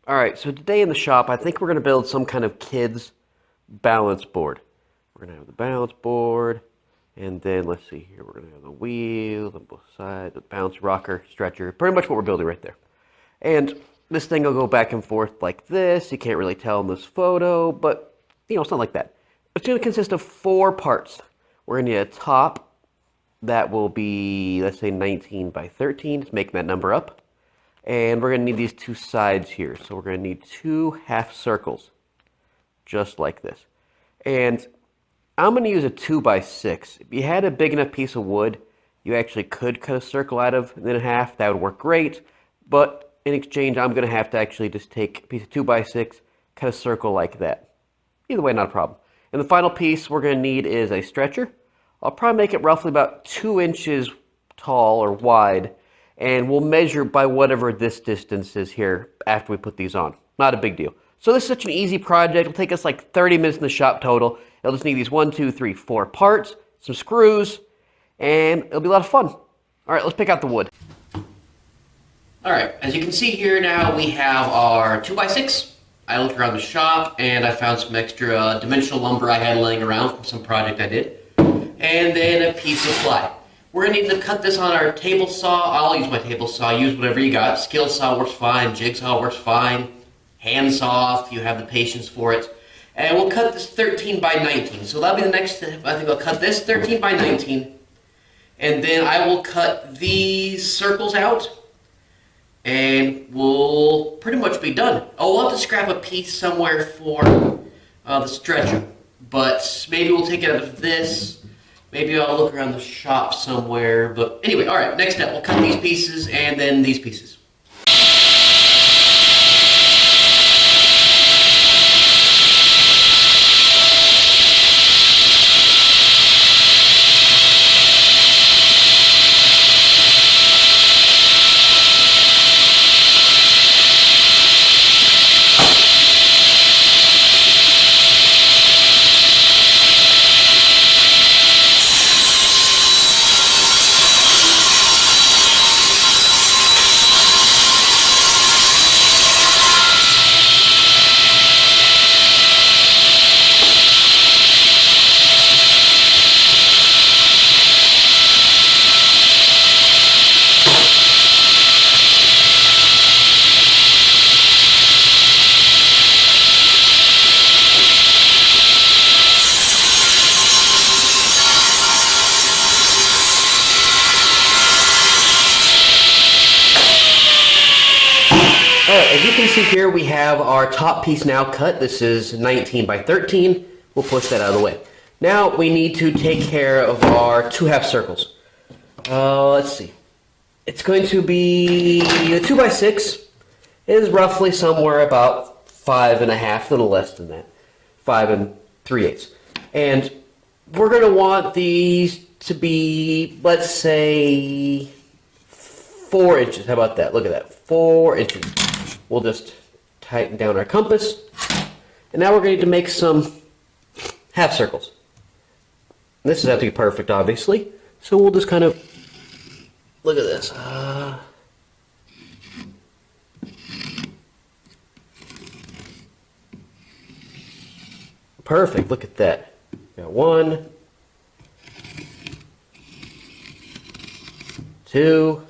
All right, so today in the shop, I think we're going to build some kind of kids balance board. We're going to have the balance board, and then let's see here, we're going to have the wheels on both sides, the bounce rocker, stretcher, pretty much what we're building right there. And this thing will go back and forth like this. You can't really tell in this photo, but it's not like that. It's going to consist of 4 parts. We're going to need a top that will be, let's say 19 by 13, just making that number up. And we're going to need these 2 sides here. So we're going to need 2 half circles, just like this. And I'm going to use a 2 by 6. If you had a big enough piece of wood, you actually could cut a circle out of and then half. That would work great. But in exchange, I'm going to have to actually just take a piece of 2 by 6, cut a circle like that. Either way, not a problem. And the final piece we're going to need is a stretcher. I'll probably make it roughly about 2 inches tall or wide. And we'll measure by whatever this distance is here after we put these on. Not a big deal. So this is such an easy project. It'll take us like 30 minutes in the shop total. It'll just need these 1, 2, 3, 4 parts, some screws, and it'll be a lot of fun. All right, let's pick out the wood. All right, as you can see here now, we have our 2 by 6. I looked around the shop and I found some extra dimensional lumber I had laying around from some project I did. And then a piece of ply. We're going to need to cut this on our table saw. I'll use my table saw. Use whatever you got. Skill saw works fine. Jigsaw works fine. Hand saw if you have the patience for it. And we'll cut this 13 by 19. So that'll be the next step. I think I'll cut this 13 by 19. And then I will cut these circles out. And we'll pretty much be done. Oh, we'll have to scrap a piece somewhere for the stretcher. But maybe we'll take it out of this. Maybe I'll look around the shop somewhere, but anyway, all right, next step, we'll cut these pieces and then these pieces. As you can see here, we have our top piece now cut. This is 19 by 13. We'll push that out of the way. Now we need to take care of our 2 half circles. Let's see. It's going to be the 2 by 6 is roughly somewhere about 5.5, a little less than that. 5 3/8. And we're going to want these to be, let's say, 4 inches. How about that? Look at that. 4 inches. We'll just tighten down our compass. And now we're going to make some half circles. This doesn't have to be perfect, obviously. So we'll just kind of, look at this. Perfect, look at that. Got 1, 2.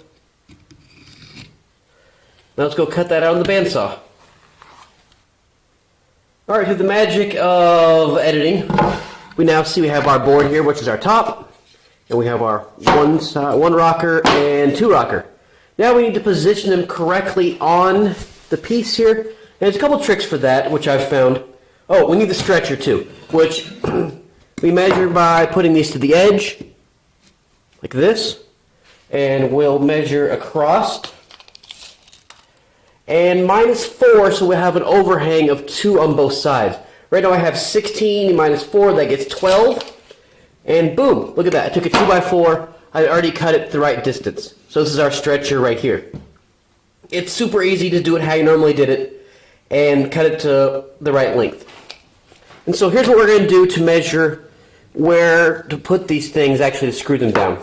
Now let's go cut that out on the bandsaw. All right, through the magic of editing, we now see we have our board here, which is our top, and we have our 1 rocker and 2 rocker. Now we need to position them correctly on the piece here. And there's a couple tricks for that, which I've found. Oh, we need the stretcher too, which we measure by putting these to the edge, like this, and we'll measure across. And -4, so we have an overhang of 2 on both sides. Right now I have 16 minus 4, that gets 12. And boom, look at that. I took a 2 by 4. I already cut it the right distance. So this is our stretcher right here. It's super easy to do it how you normally did it and cut it to the right length. And so here's what we're going to do to measure where to put these things, actually to screw them down.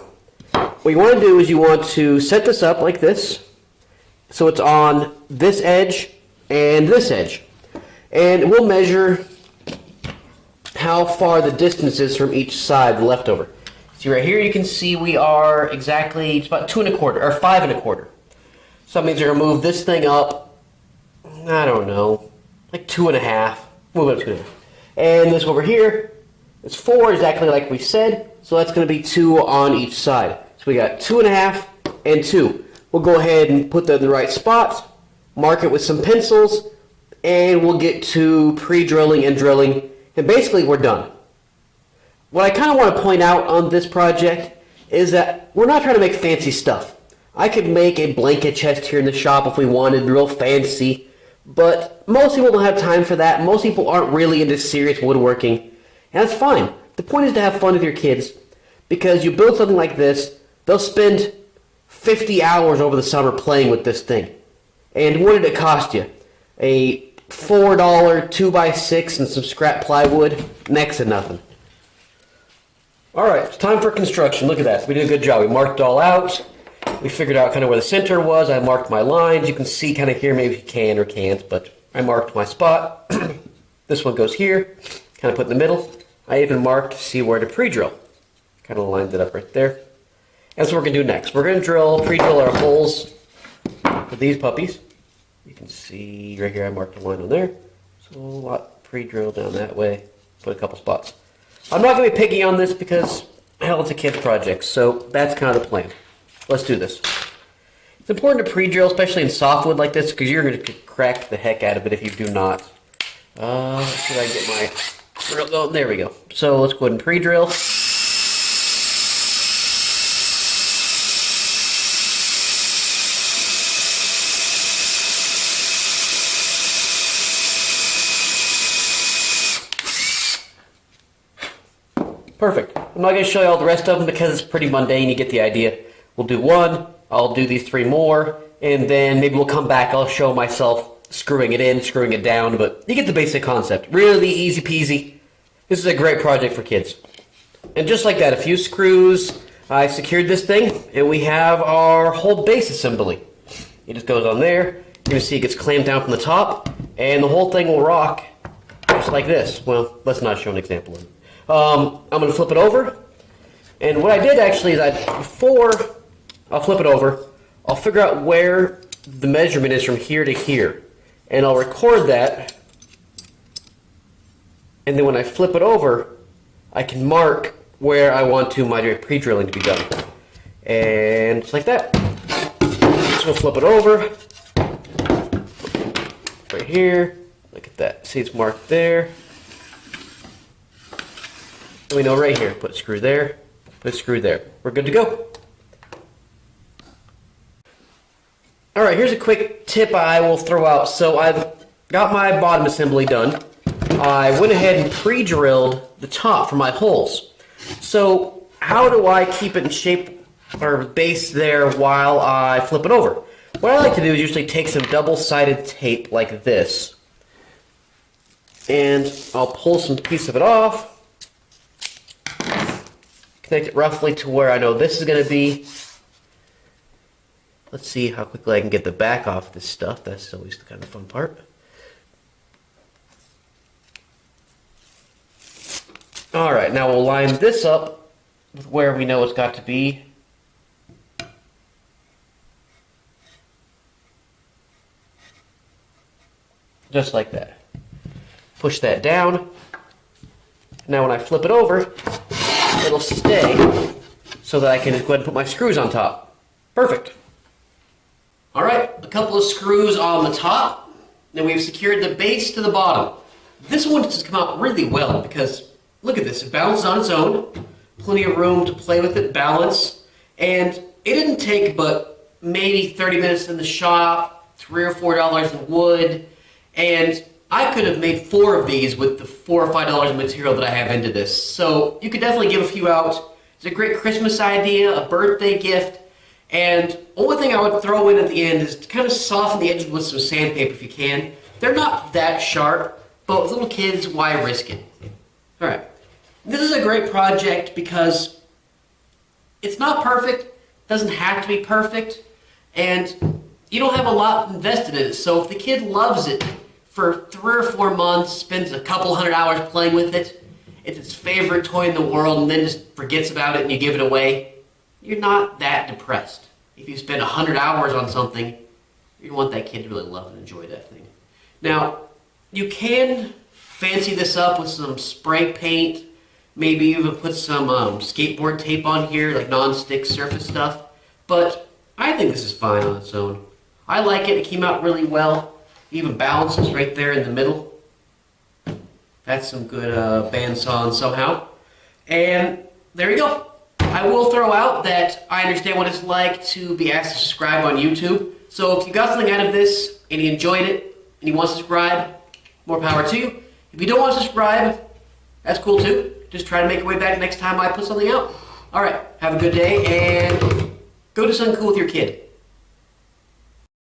What you want to do is you want to set this up like this, so it's on this edge and this edge. And we'll measure how far the distance is from each side, the leftover. See right here, you can see we are exactly, it's about 2 1/4, or 5 1/4. So that means you're gonna move this thing up, I don't know, like 2 1/2. Move it up 2 1/2. And this over here is 4, exactly like we said. So that's gonna be 2 on each side. So we got 2 1/2 and 2. We'll go ahead and put that in the right spot, mark it with some pencils, and we'll get to pre-drilling and drilling, and basically we're done. What I kind of want to point out on this project is that we're not trying to make fancy stuff. I could make a blanket chest here in the shop if we wanted, real fancy, but most people don't have time for that. Most people aren't really into serious woodworking, and that's fine. The point is to have fun with your kids, because you build something like this, they'll spend 50 hours over the summer playing with this thing. And what did it cost you? A $4 2x6 and some scrap plywood? Next to nothing. Alright, it's time for construction. Look at that. We did a good job. We marked it all out. We figured out kind of where the center was. I marked my lines. You can see kind of here, maybe you can or can't, but I marked my spot. This one goes here, kind of put in the middle. I even marked to see where to pre-drill. Kind of lined it up right there. That's what we're going to do next. We're going to pre-drill our holes for these puppies. You can see right here I marked a line on there. So a lot pre-drill down that way. Put a couple spots. I'm not going to be picky on this because, hell, it's a kid's project. So that's kind of the plan. Let's do this. It's important to pre-drill, especially in softwood like this, because you're going to crack the heck out of it if you do not. Should I get my drill? Oh, there we go. So let's go ahead and pre-drill. Perfect. I'm not going to show you all the rest of them because it's pretty mundane. You get the idea. We'll do one. I'll do these 3 more. And then maybe we'll come back. I'll show myself screwing it in, screwing it down. But you get the basic concept. Really easy peasy. This is a great project for kids. And just like that, a few screws. I secured this thing. And we have our whole base assembly. It just goes on there. You're going to see it gets clamped down from the top. And the whole thing will rock just like this. Well, let's not show an example of it. I'm going to flip it over, and what I did actually is before I'll flip it over, I'll figure out where the measurement is from here to here, and I'll record that, and then when I flip it over, I can mark where I want my pre-drilling to be done, and just like that. So we'll flip it over, right here, look at that, see it's marked there. We know right here, put a screw there, put a screw there. We're good to go. Alright, here's a quick tip I will throw out. So I've got my bottom assembly done. I went ahead and pre-drilled the top for my holes. So how do I keep it in shape or base there while I flip it over? What I like to do is usually take some double-sided tape like this, and I'll pull some piece of it off. Connect it roughly to where I know this is going to be. Let's see how quickly I can get the back off this stuff. That's always the kind of fun part. Alright, now we'll line this up with where we know it's got to be. Just like that. Push that down. Now when I flip it over, it'll stay so that I can just go ahead and put my screws on top. Perfect. Alright, a couple of screws on the top. Then we've secured the base to the bottom. This one has come out really well because look at this, it balances on its own. Plenty of room to play with it, balance. And it didn't take but maybe 30 minutes in the shop, $3 or $4 in wood, and I could have made 4 of these with the $4 or $5 of material that I have into this. So you could definitely give a few out. It's a great Christmas idea, a birthday gift, and only thing I would throw in at the end is to kind of soften the edges with some sandpaper if you can. They're not that sharp, but with little kids, why risk it? Alright, this is a great project because it's not perfect, doesn't have to be perfect, and you don't have a lot invested in it. So if the kid loves it for 3 or 4 months, spends a couple hundred hours playing with it, it's its favorite toy in the world, and then just forgets about it and you give it away, you're not that depressed. If you spend 100 hours on something, you want that kid to really love and enjoy that thing. Now, you can fancy this up with some spray paint, maybe even put some skateboard tape on here, like non-stick surface stuff, but I think this is fine on its own. I like it. It came out really well. It even balances right there in the middle. That's some good bandsaw somehow. And there you go. I will throw out that I understand what it's like to be asked to subscribe on YouTube. So if you got something out of this and you enjoyed it and you want to subscribe, more power to you. If you don't want to subscribe, that's cool too. Just try to make your way back next time I put something out. All right, have a good day and go do something cool with your kid.